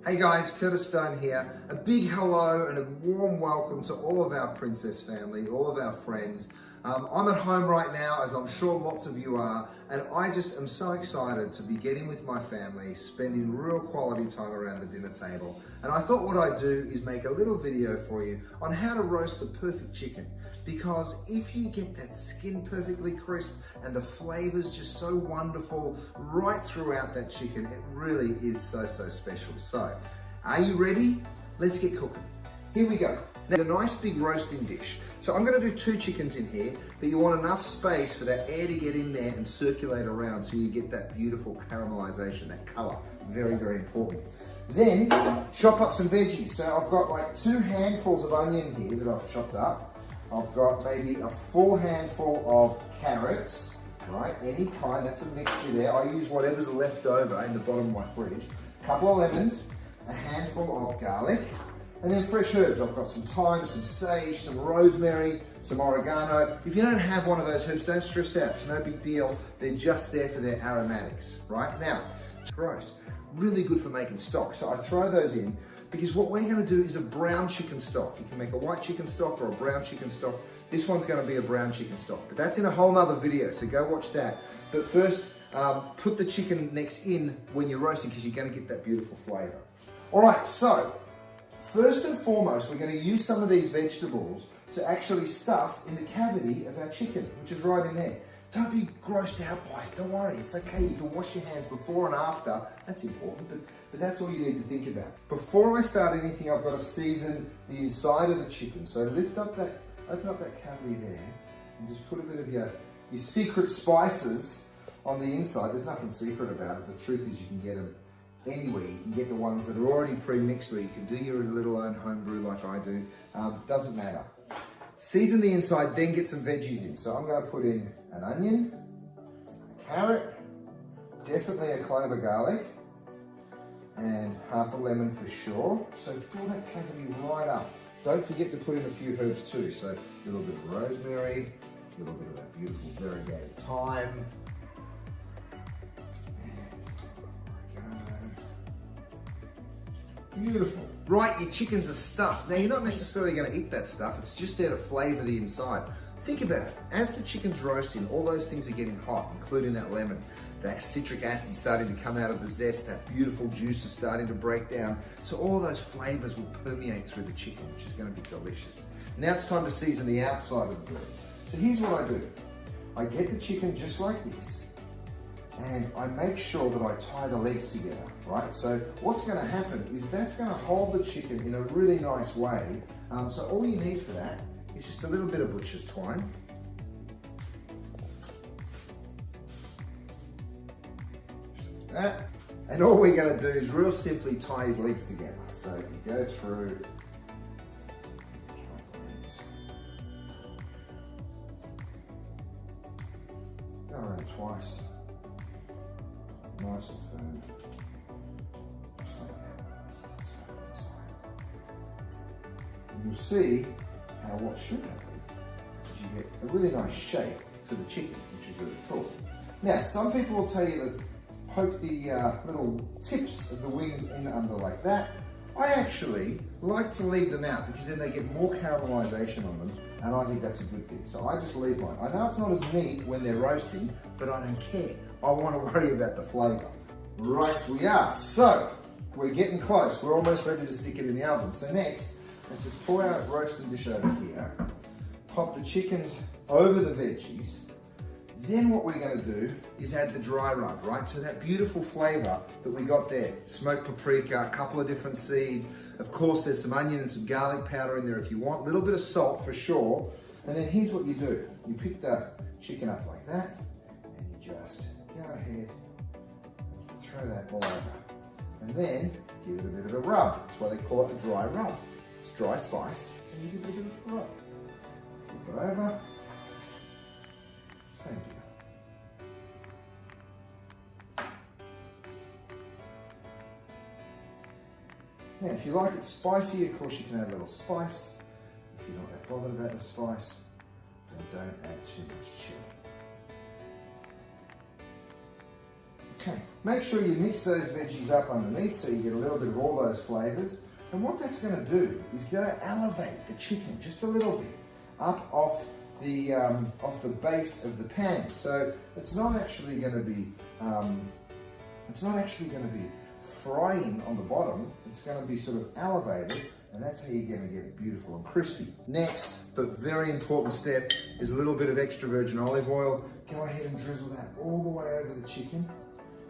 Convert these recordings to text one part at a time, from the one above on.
Hey guys, Curtis Stone here. A big hello and a warm welcome to all of our Princess family, all of our friends. I'm at home right now, as I'm sure lots of you are, and I just am so excited to be getting with my family, spending real quality time around the dinner table. And I thought what I'd do is make a little video for you on how to roast the perfect chicken. Because if you get that skin perfectly crisp and the flavors just so wonderful right throughout that chicken, it really is so special. So, are you ready? Let's get cooking. Here we go. Now, a nice big roasting dish. So I'm gonna do 2 chickens in here, but you want enough space for that air to get in there and circulate around so you get that beautiful caramelization, that color. Very important. Then, chop up some veggies. So I've got like 2 handfuls of onion here that I've chopped up. I've got maybe a full handful of carrots, right? Any kind, that's a mixture there. I use whatever's left over in the bottom of my fridge. A couple of lemons, a handful of garlic, and then fresh herbs. I've got some thyme, some sage, some rosemary, some oregano. If you don't have one of those herbs, don't stress out. It's no big deal. They're just there for their aromatics, right? Now, gross. Really good for making stock. So I throw those in because what we're gonna do is a brown chicken stock. You can make a white chicken stock or a brown chicken stock. This one's gonna be a brown chicken stock, but that's in a whole nother video, so go watch that. But first, put the chicken necks in when you're roasting because you're gonna get that beautiful flavor. All right, so first and foremost, we're gonna use some of these vegetables to actually stuff in the cavity of our chicken, which is right in there. Don't be grossed out by it, don't worry, it's okay. You can wash your hands before and after, that's important, but that's all you need to think about. Before I start anything, I've got to season the inside of the chicken. So open up that cavity there, and just put a bit of your secret spices on the inside. There's nothing secret about it. The truth is you can get them anywhere. You can get the ones that are already pre-mixed, or you can do your little own homebrew like I do. Doesn't matter. Season the inside, then get some veggies in. So I'm going to put in an onion, a carrot, definitely a clove of garlic, and half a lemon for sure. So fill that cavity right up. Don't forget to put in a few herbs too. So a little bit of rosemary, a little bit of that beautiful variegated thyme, beautiful. Right, your chickens are stuffed. Now, you're not necessarily going to eat that stuff. It's just there to flavor the inside. Think about it. As the chicken's roasting, all those things are getting hot, including that lemon. That citric acid starting to come out of the zest. That beautiful juice is starting to break down. So all those flavors will permeate through the chicken, which is going to be delicious. Now it's time to season the outside of the bird. So here's what I do. I get the chicken just like this, and I make sure that I tie the legs together, right? So what's gonna happen is that's gonna hold the chicken in a really nice way. So all you need for that is just a little bit of butcher's twine. Just like that. And all we're gonna do is real simply tie his legs together. So you go through, go around twice. Nice and firm. Just like that. And you'll see how what should happen is you get a really nice shape to the chicken, which is really cool. Now, some people will tell you to poke the little tips of the wings in under like that. I actually like to leave them out because then they get more caramelization on them, and I think that's a good thing. So I just leave mine. I know it's not as neat when they're roasting, but I don't care. I want to worry about the flavor. Right, we are. So, we're getting close. We're almost ready to stick it in the oven. So next, let's just pull our roasting dish over here, pop the chickens over the veggies. Then what we're going to do is add the dry rub, right? So that beautiful flavor that we got there. Smoked paprika, a couple of different seeds. Of course, there's some onion and some garlic powder in there if you want. A little bit of salt for sure. And then here's what you do. You pick the chicken up like that, and you just go ahead and throw that all over. And then give it a bit of a rub. That's why they call it a dry rub. It's dry spice, and you give it a bit of a rub. Flip it over. Same deal. Now, if you like it spicy, of course you can add a little spice. If you're not that bothered about the spice, then don't add too much chili. Okay, make sure you mix those veggies up underneath so you get a little bit of all those flavors. And what that's going to do is going to elevate the chicken just a little bit up off the base of the pan. So it's not actually going to be frying on the bottom. It's going to be sort of elevated, and that's how you're going to get it beautiful and crispy. Next, but very important step, is a little bit of extra virgin olive oil. Go ahead and drizzle that all the way over the chicken.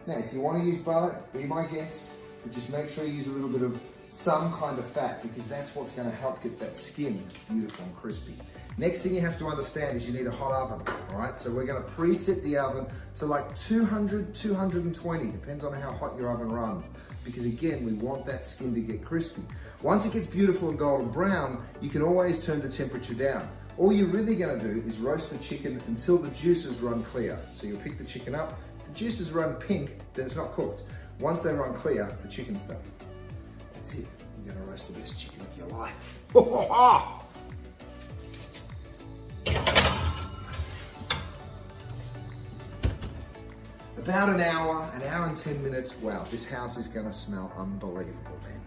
Now, if you want to use butter, be my guest, but just make sure you use a little bit of some kind of fat, because that's what's going to help get that skin beautiful and crispy. Next thing you have to understand is you need a hot oven, all right? So we're going to preset the oven to like 200, 220, depends on how hot your oven runs, because again, we want that skin to get crispy. Once it gets beautiful and golden brown, you can always turn the temperature down. All you're really going to do is roast the chicken until the juices run clear. So you'll pick the chicken up, the juices run pink, then it's not cooked. Once they run clear, the chicken's done. That's it. You're going to roast the best chicken of your life. About an hour and 10 minutes. Wow, this house is going to smell unbelievable, man.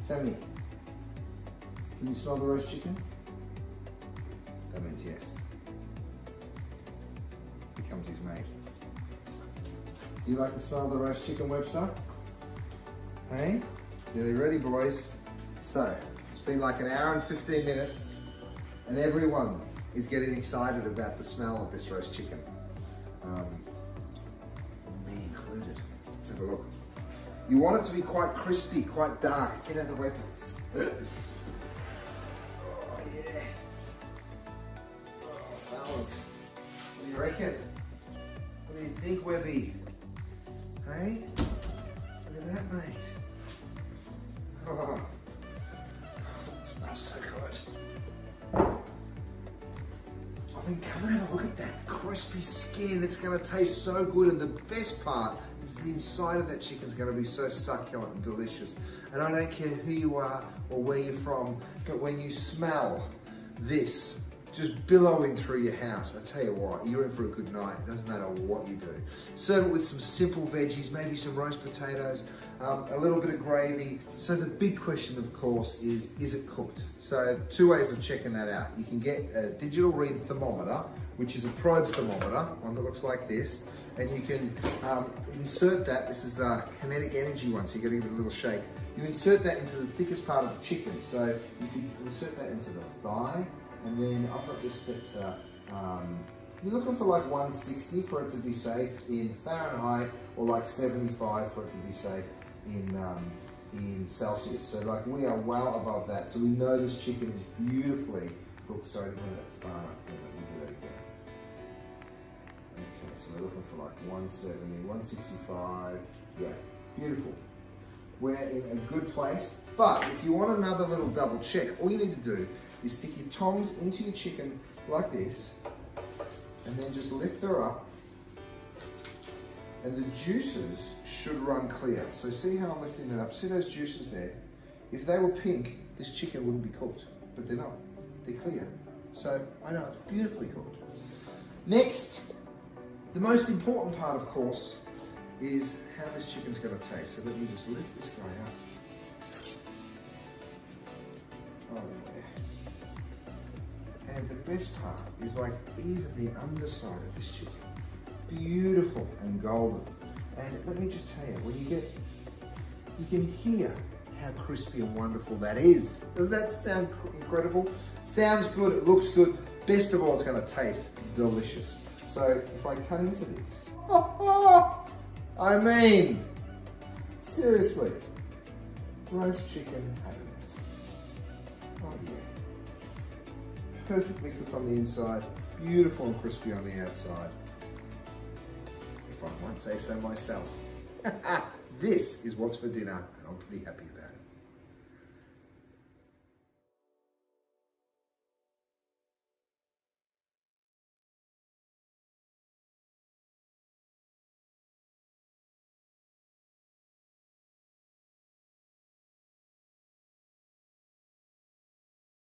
Sammy, can you smell the roast chicken? That means yes. Becomes his mate. Do you like the smell of the roast chicken, Webster? Hey? It's nearly ready, boys. So, it's been like an hour and 15 minutes, and everyone is getting excited about the smell of this roast chicken. Me included. Let's have a look. You want it to be quite crispy, quite dark. Get out of the way, please. Oh, yeah. Oh, fellas. What do you reckon? What do you think, Webby? Hey? Look at that, mate. Oh. It smells so good. I mean, come and have a look at that crispy skin. It's going to taste so good, and the best part is the inside of that chicken is going to be so succulent and delicious. And I don't care who you are or where you're from, but when you smell this just billowing through your house, I tell you what, you're in for a good night. It doesn't matter what you do. Serve it with some simple veggies, maybe some roast potatoes, a little bit of gravy. So the big question, of course, is it cooked? So 2 ways of checking that out. You can get a digital read thermometer, which is a probe thermometer, one that looks like this, and you can insert that. This is a kinetic energy one, so you're going to give it a little shake. You insert that into the thickest part of the chicken. So you can insert that into the thigh, and then I've got this set to, you're looking for like 160 for it to be safe in Fahrenheit, or like 75 for it to be safe in Celsius. So like we are well above that. So we know this chicken is beautifully cooked. Sorry, I didn't have that far enough. Let me do that again. Okay, so we're looking for like 170, 165. Yeah, beautiful. We're in a good place. But if you want another little double check, all you need to do is stick your tongs into your chicken like this, and then just lift her up, and the juices should run clear. So see how I'm lifting that up? See those juices there? If they were pink, this chicken wouldn't be cooked, but they're not. They're clear. So I know it's beautifully cooked. Next, the most important part, of course, is how this chicken's gonna taste. So let me just lift this guy up. Oh yeah. And the best part is like even the underside of this chicken. Beautiful and golden. And let me just tell you, when you can hear how crispy and wonderful that is. Doesn't that sound incredible? Sounds good, it looks good. Best of all, it's gonna taste delicious. So if I cut into this, I mean, seriously, roast chicken happiness. Oh yeah. Perfectly cooked on the inside, beautiful and crispy on the outside. If I might say so myself. This is what's for dinner, and I'm pretty happy about it.